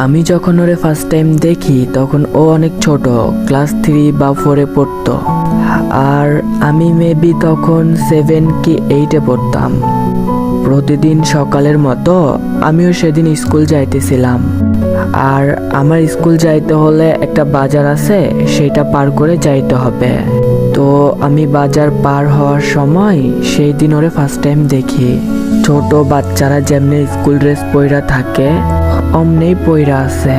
আমি যখন ওরে ফার্স্ট টাইম দেখি তখন ও অনেক ছোট, ক্লাস 3 বা 4-এ পড়তো, আর আমি মেবি তখন 7 কি 8-এ পড়তাম। প্রতিদিন সকালের মতো আমিও সেদিন স্কুল যাইতেছিলাম, আর আমার স্কুল যাইতে হলে একটা বাজার আছে, সেটা পার করে যাইতে হবে। তো আমি বাজার পার হওয়ার সময় সেই দিন ওরে ফার্স্ট টাইম দেখি। ছোট বাচ্চারা যেমনি স্কুল ড্রেস পইরা থাকে অমনি পইরা আছে।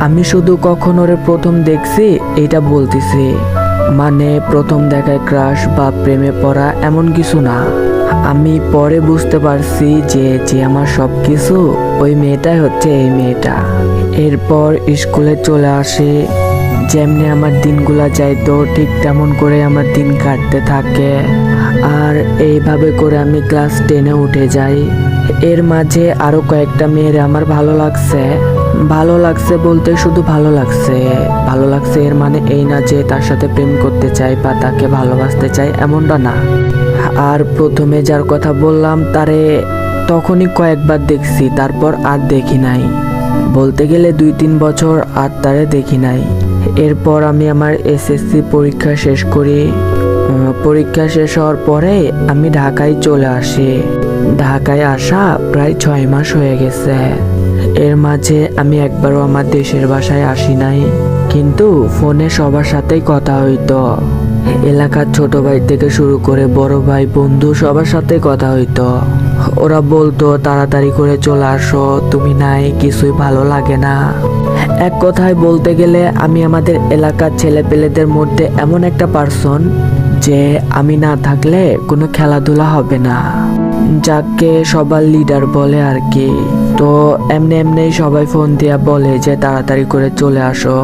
আমি শুধু কখন ওরে প্রথম দেখছি এটা বলতেছি, মানে প্রথম দেখায় ক্রাশ বা প্রেমে পড়া এমন কিছু না। আমি পরে বুঝতে পারছি যে যে আমার সবকিছু, ওই মেয়েটাই হচ্ছে এই মেয়েটা। এরপর স্কুলে চলে আসি, যেমনি আমার দিনগুলা যাইতো ঠিক তেমন করে আমার দিন কাটতে থাকে, আর এইভাবে করে আমি ক্লাস 10-এ উঠে যাই। এর মাঝে আরো কয়েকটা মেয়ের আমার ভালো লাগছে বলতে শুধু ভালো লাগছে এর মানে এই না যে তার সাথে প্রেম করতে চাই বা তাকে ভালোবাসতে চাই, এমনটা না। আর প্রথমে যার কথা বললাম তারে তখনই কয়েকবার দেখছি, তারপর আর দেখি নাই, বলতে গেলে 2-3 বছর আর তারে দেখি নাই। এরপর আমি আমার এসএসসি পরীক্ষা শেষ করি। পরীক্ষা শেষ হওয়ার পরে আমি ঢাকায় চলে আসি। ঢাকায় আসা প্রায় 6 মাস হয়ে গেছে। এর মাঝে আমি একবারও আমার দেশের বাসায় আসি নাই, কিন্তু ফোনে সবার সাথেই কথা হইতো। এলাকার ছোট ভাই থেকে শুরু করে বড় ভাই, বন্ধু সবার সাথে কথা হইতো। ওরা বলতো তাড়াতাড়ি করে চলে আসো, তুমি নাই কিছুই ভালো লাগে না। এক কথায় বলতে গেলে আমি আমাদের এলাকার ছেলেপেলেদের মধ্যে এমন একটা পার্সন যে আমি না থাকলে কোনো খেলাধুলা হবে না, যাকে সবার লিডার বলে আর কি। তো এমনি সবাই ফোন দিয়া বলে যে তাড়াতাড়ি করে চলে আসো,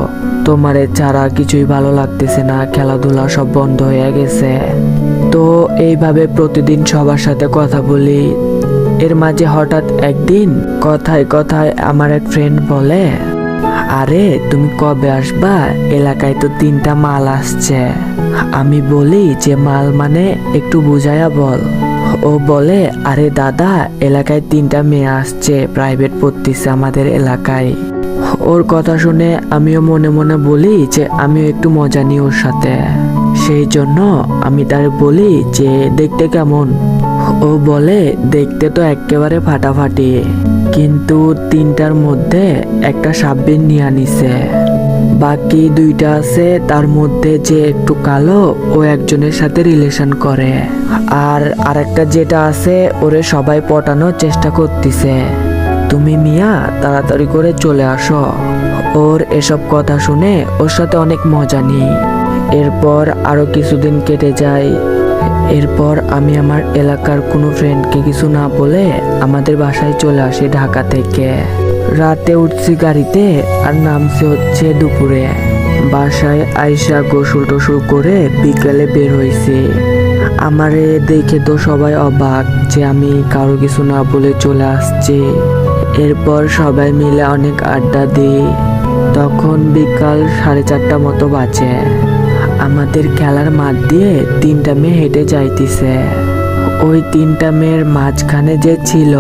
তোমারে ছাড়া কিছুই ভালো লাগতেছে না, খেলাধুলা সব বন্ধ হয়ে গেছে। তো এইভাবে প্রতিদিন সবার সাথে কথা বলি। এর মাঝে হঠাৎ একদিন কথায় আমার এক ফ্রেন্ড বলে, আরে তুমি কবে আসবা, এলাকায় তো 3টা মাল আসছে। আমি বলি যে মাল মানে একটু বুঝাইয়া বল। ও বলে, আরে দাদা, এলাকায় 3টা মেয়ে আসছে, প্রাইভেট পড়তেছে আমাদের এলাকায়। ওর কথা শুনে আমিও মনে মনে বলি যে আমিও একটু মজা নিই ওর সাথে। সেই জন্য আমি তার বলি যে দেখতে কেমন। ও বলে, দেখতে তো একেবারে ফাটাফাটি, কিন্তু 3টার মধ্যে একটা সাব্বির নিয়ে নিছে, বাকি 2টা আছে তার মধ্যে যে একটু কালো, ও একজনের সাথে রিলেশন করে, আর আরেকটা যেটা আছে ওরে সবাই পটানোর চেষ্টা করতেছে। তুমি মিয়া তাড়াতাড়ি করে চলে আসো। ওর এসব কথা শুনে ওর সাথে অনেক মজা নিই। এরপর আরো কিছুদিন কেটে যায়। এরপর আমি আমার এলাকার কোনো ফ্রেন্ডকে কিছু না বলে আমাদের বাসায় চলে আসি ঢাকা থেকে। রাতে উঠছি গাড়িতে আর নামছি হচ্ছে দুপুরে। বাসায় আইসা গোসল টোসল করে বিকেলে বের হয়েছি। আমারে দেখে তো সবাই অবাক যে আমি কারো কিছু না বলে চলে আসছি। এরপর সবাই মিলে অনেক আড্ডা দিই। তখন বিকাল 4:30 মতো বাজে। আমাদের খেলার মাঠ দিয়ে 3টা মেয়ে হেঁটে যাইতেছে। ওই 3টা মেয়ের মাঝখানে যে ছিল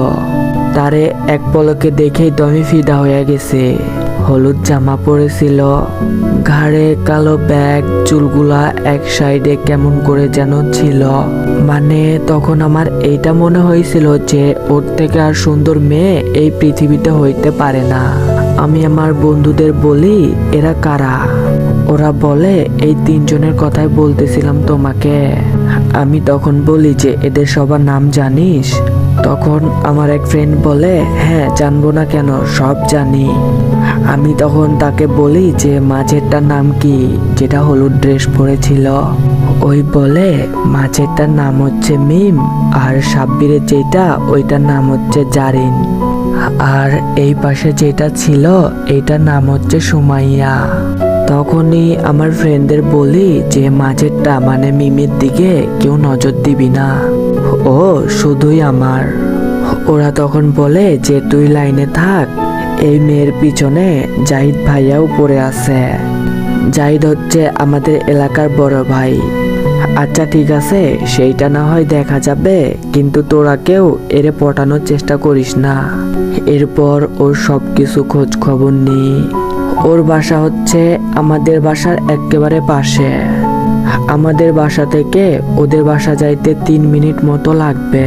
তারে এক পলকে দেখেই তো আমি ফিদা হয়ে গেছে। হলুদ জামা পরেছিল, ঘাড়ে কালো ব্যাগ, চুলগুলা এক সাইডে কেমন করে যেন ছিল। মানে তখন আমার এইটা মনে হয়েছিল যে ওর থেকে আর সুন্দর মেয়ে এই পৃথিবীতে হইতে পারে না। আমি আমার বন্ধুদের বলি, এরা কারা? ওরা বলে, এই 3জনের কথাই বলতেছিলাম তোমাকে। আমি তখন বলি যে এদের সবার নাম জানিস? তখন আমার এক ফ্রেন্ড বলে, হ্যাঁ জানবো না কেন, সব জানি। আমি তখন তাকে বলি যে মাঝেরটার নাম কি, যেটা হলুদ ড্রেস পরেছিল? ওই বলে, মাঝেরটার নাম হচ্ছে মিম, আর সাব্বিরের যেটা ওইটার নাম হচ্ছে জারিন, আর এই পাশে যেটা ছিল এইটার নাম হচ্ছে সুমাইয়া। তখনই আমার ফ্রেন্ডদের বলি যে মাঝেরটা মানে মিমের দিকে কেউ নজর দিবি না, ও শুধুই আমার। ওরা তখন বলে যে তুই লাইনে থাক, এই মেয়ের পিছনে জাহিদ ভাইয়াও পড়ে আছে। জাহিদ হচ্ছে আমাদের এলাকার বড় ভাই। আচ্ছা ঠিক আছে, সেইটা না হয় দেখা যাবে, কিন্তু তোরা কেউ এরে পটানোর চেষ্টা করিস না। এরপর ওর সব কিছু খোঁজ খবর নিই। ওর বাসা হচ্ছে আমাদের বাসার একেবারে পাশে। আমাদের বাসা থেকে ওদের বাসা যাইতে 3 মিনিট মতো লাগবে।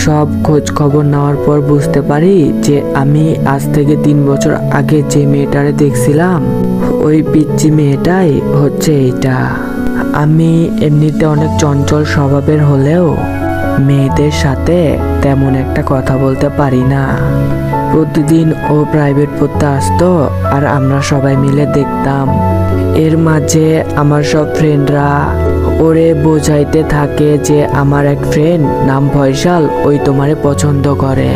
সব খোঁজ খবর নেওয়ার পর বুঝতে পারি যে আমি আজ থেকে 3 বছর আগে যে মেয়েটারে দেখছিলাম, ওই পিচ্চি মেয়েটাই হচ্ছে এইটা। আমি এমনিতে অনেক চঞ্চল স্বভাবের হলেও মেয়েদের সাথে তেমন একটা কথা বলতে পারি না। প্রতিদিন ও প্রাইভেট পড়তে আসতো আর আমরা সবাই মিলে দেখতাম। এর মাঝে আমার সব ফ্রেন্ডরা ওরে বোঝাইতে থাকে যে আমার এক ফ্রেন্ড নাম ফয়সাল, ওই তোমারে পছন্দ করে।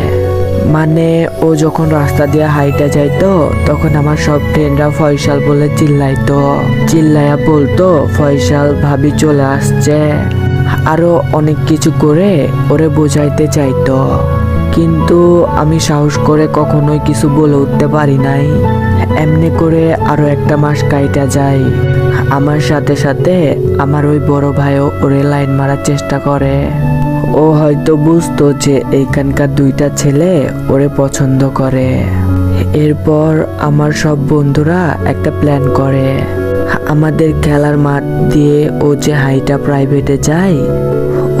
মানে ও যখন রাস্তা দিয়ে হাইটা যাইতো তখন আমার সব ফ্রেন্ডরা ফয়সাল বলে চিল্লাইতো, চিল্লাইয়া বলতো ফয়সাল ভাবি চলে আসছে। আরো অনেক কিছু করে ওরে বোঝাইতে চাইতো, কিন্তু আমি সাহস করে কখনোই কিছু বলে উঠতে পারি নাই। এমনি করে আরো 1 মাস কাইটা যায়। আমার সাথে সাথে আমার ওই বড় ভাইও ওরে লাইন মারার চেষ্টা করে। ও হয়তো বুঝতো যে এইখানকার 2টা ছেলে ওরে পছন্দ করে। এরপর আমার সব বন্ধুরা একটা প্ল্যান করে, আমাদের খেলার মাঠ দিয়ে ও যে হাইটা প্রাইভেটে যায়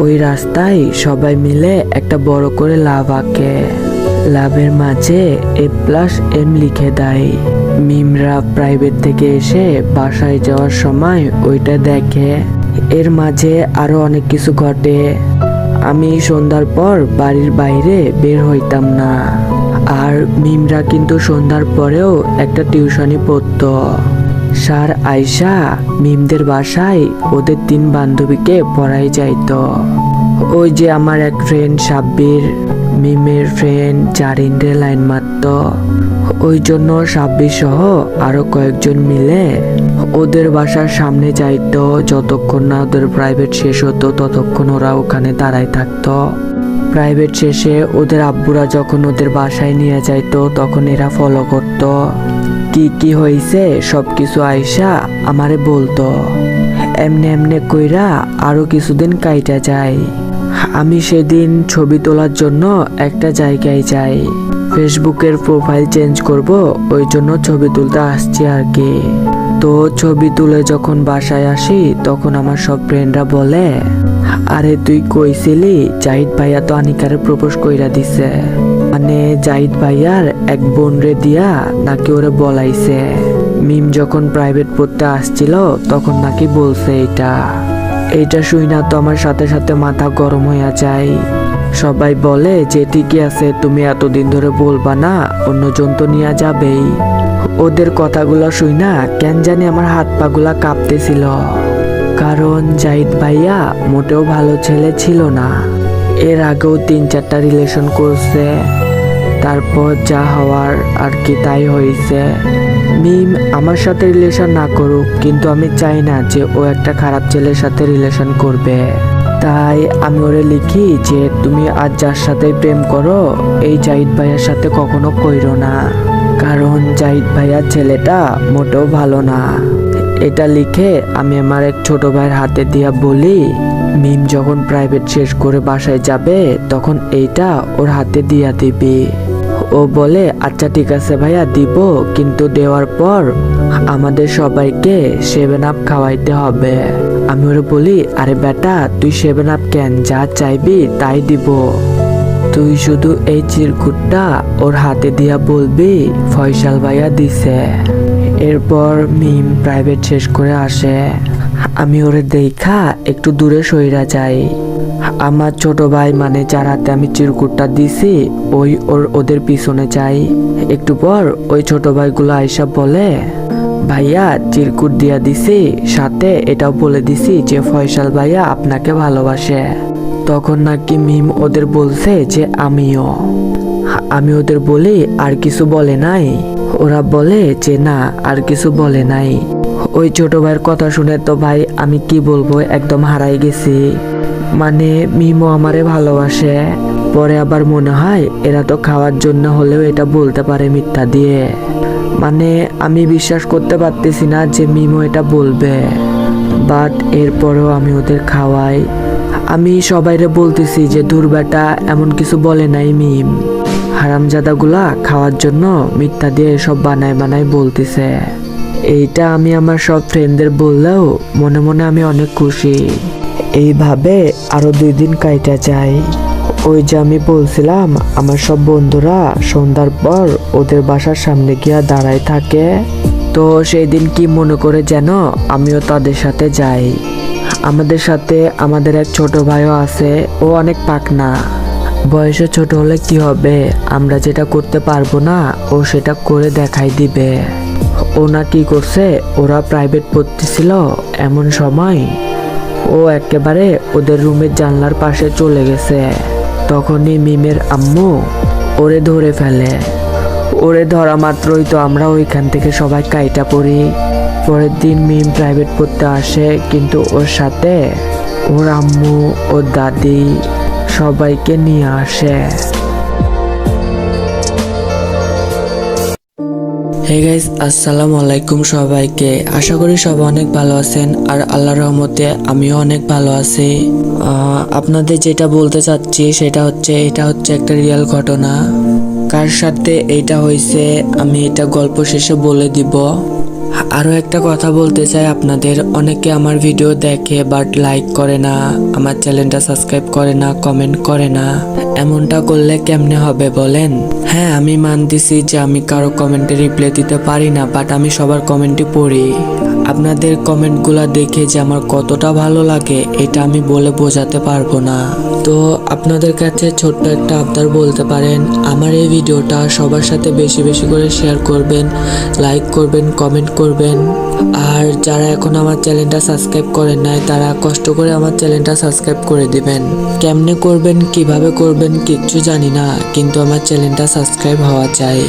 ওই রাস্তায় সবাই মিলে একটা বড় করে লাভ আঁকে। লাভের মাঝে A+M লিখে দেয়। মিমরা প্রাইভেট থেকে এসে বাসায় যাওয়ার সময় ওইটা দেখে। এর মাঝে আরো অনেক কিছু ঘটে। আমি সন্ধ্যার পর বাড়ির বাইরে বের হইতাম না। আর মিমরা কিন্তু সন্ধ্যার পরেও একটা টিউশনি পড়তো। স্যার আয়শা মিমদের বাসায় ওদের 3 বান্ধবীকে পড়াই যাইতো। ওই যে আমার এক ফ্রেন্ড সাব্বির মিমের ফ্রেন্ড জারিনরে লাইন মারত। ওই জন্য সাব্বির সহ আরো কয়েকজন মিলে ওদের বাসার সামনে যাইতো। যতক্ষণ না ওদের প্রাইভেট শেষ হতো ততক্ষণ ওরা ওখানে দাঁড়ায় থাকতো। প্রাইভেট শেষে ওদের আব্বুরা যখন ওদের বাসায় নিয়ে যাইতো তখন এরা ফলো করতো। কি কি হয়েছে সবকিছু আয়শা আমারে বলতো। এমনি এমনি কইরা আরো কিছুদিন কাইটা যায়। আমি সেদিন ছবি তোলার জন্য একটা জায়গায় যাই। ফেসবুকের প্রোফাইল চেঞ্জ করব, ওই জন্য ছবি তুলতে আসছি আর কি। তো ছবি তুলে যখন বাসায় আসি তখন আমার সব ফ্রেন্ডরা বলে, আরে তুই কইছিলি জাহিদ ভাইয়া তো আনিকারে প্রপোজ কইরা দিছে। মানে জাহিদ ভাইয়ার এক বোন রে দিয়া নাকি ওরে বলাইছে। মিম যখন প্রাইভেট পড়তে আসছিল তখন নাকি বলছে এইটা শুই না তো আমার সাথে সাথে মাথা গরম হইয়া যায়। সবাই বলে যে ঠিকই আছে, তুমি এতদিন ধরে বলবা না, অন্যজন তো নিয়ে যাবেই। ওদের কথাগুলো শুই না কেন জানি আমার হাত পাগুলা কাঁপতেছিল। কারণ জাহিদ ভাইয়া মোটেও ভালো ছেলে ছিল না। এর আগেও 3-4টা রিলেশন করছে। তারপর যা হওয়ার আর কি তাই হয়েছে। মিম আমার সাথে রিলেশন না করুক, কিন্তু আমি চাই না যে ও একটা খারাপ ছেলের সাথে রিলেশন করবে। তাই আমি ওরে লিখি যে তুমি আজ যার সাথে প্রেম করো এই জাহিদ ভাইয়ার সাথে কখনো কইরো না, কারণ জাহিদ ভাইয়ার ছেলেটা মোটেও ভালো না। এটা লিখে আমি আমার এক ছোট ভাইয়ের হাতে দিয়া বলি, মিম যখন প্রাইভেট শেষ করে বাসায় যাবে তখন এইটা ওর হাতে দিয়া দিবি। ও বলে আচ্ছা ঠিক আছে ভাইয়া দিব, কিন্তু দেওয়ার পর আমাদের সবাইকে 7 আপ খাওয়াইতে হবে। আমি ওরে বলি, আরে বেটা তুই 7 আপ কেন, যা চাইবি তাই দিব। তুই শুধু এই চিরকুটটা ওর হাতে দিয়া বলবি ফয়সাল ভাইয়া দিছে। এরপর মিম প্রাইভেট শেষ করে আসে। আমি ওরে দেখা একটু দূরে সইরা যাই। আমার ছোট ভাই মানে যার হাতে আমি চিরকুটটা দিছি ওদের পিছনে যাই। একটু পর ওই ছোট ভাইগুলো আইসা বলে, ভাইয়া চিরকুট দিয়া দিছি, সাথে এটাও বলে দিছি যে ফয়সাল ভাইয়া আপনাকে ভালোবাসে। তখন নাকি মিম ওদের বলছে যে আমিও। আমি ওদের বলি আর কিছু বলে নাই। ওরা বলে যে না আর কিছু বলে নাই। ওই ছোট ভাইয়ের কথা শুনে তো ভাই আমি কি বলবো, একদম হারাই গেছি। মানে মিমও আমারে ভালোবাসে। পরে আবার মনে হয় এরা তো খাওয়ার জন্য হলেও এটা বলতে পারে মিথ্যা দিয়ে। মানে আমি বিশ্বাস করতে পারতেছি না যে মিমও এটা বলবে। বাট এরপরেও আমি ওদের খাওয়াই। আমি সবাইরে বলতেছি যে দূর বেটা, এমন কিছু বলে নাই মিম, হারামজাদাগুলা খাওয়ার জন্য মিথ্যা দিয়ে সব বানায় বানায় বলতেছে। এইটা আমি আমার সব ফ্রেন্ডদের বললেও মনে মনে আমি অনেক খুশি। এইভাবে আরো 2 দিন কাইটা যায়। ওই যে আমি বলছিলাম আমার সব বন্ধুরা সন্ধ্যার পর ওদের বাসার সামনে গিয়া দাঁড়ায় থাকে, তো সেই দিন কি মনে করে যেন আমিও তাদের সাথে যাই। আমাদের সাথে আমাদের এক ছোট ভাইও আছে, ও অনেক পাকনা। বয়সে ছোট হলে কি হবে, আমরা যেটা করতে পারবো না ও সেটা করে দেখাই দিবে। ও না কি করছে, ওরা প্রাইভেট পড়তেছিল, এমন সময় ও একেবারে ওদের রুমের জানলার পাশে চলে গেছে। তখনই মিমের আম্মু ওরে ধরে ফেলে। ওরে ধরা মাত্রই তো আমরা ওইখান থেকে সবাই কাইটা পড়ি। পরের দিন মিম প্রাইভেট পড়তে আসে, কিন্তু ওর সাথে ওর আম্মু, ওর দাদি সবাইকে নিয়ে আসে। হে গাইস, আসসালামু আলাইকুম সবাইকে। আশা করি সবাই অনেক ভালো আছেন, আর আল্লাহর রহমতে আমিও অনেক ভালো আছি। আপনাদের যেটা বলতে চাচ্ছি সেটা হচ্ছে, এটা হচ্ছে একটা রিয়েল ঘটনা। কার সাথে এইটা হয়েছে আমি এটা গল্প শেষে বলে দিব। আরো একটা কথা বলতে চাই আপনাদের, অনেকে আমার ভিডিও দেখে বাট লাইক করে না, আমার চ্যানেলটা সাবস্ক্রাইব করে না, কমেন্ট করে না। এমনটা করলে কেমনে হবে বলেন? হ্যাঁ, আমি মানতেছি যে আমি কারো কমেন্টে রিপ্লাই দিতে পারি না, বাট আমি সবার কমেন্টই পড়ি। আপনাদের কমেন্টগুলা দেখে যে আমার কতটা ভালো লাগে এটা আমি বলে বোঝাতে পারবো না। তো আপনাদের কাছে ছোট্ট একটা আবদার বলতে পারেন, আমার এই ভিডিওটা সবার সাথে বেশি বেশি করে শেয়ার করবেন, লাইক করবেন, কমেন্ট করবেন। আর যারা এখন আমার চ্যানেলটা সাবস্ক্রাইব করেন নাই তারা কষ্ট করে আমার চ্যানেলটা সাবস্ক্রাইব করে দিবেন। কেমনে করবেন, কিভাবে করবেন কিচ্ছু জানি না, কিন্তু আমার চ্যানেলটা সাবস্ক্রাইব হওয়া চাই।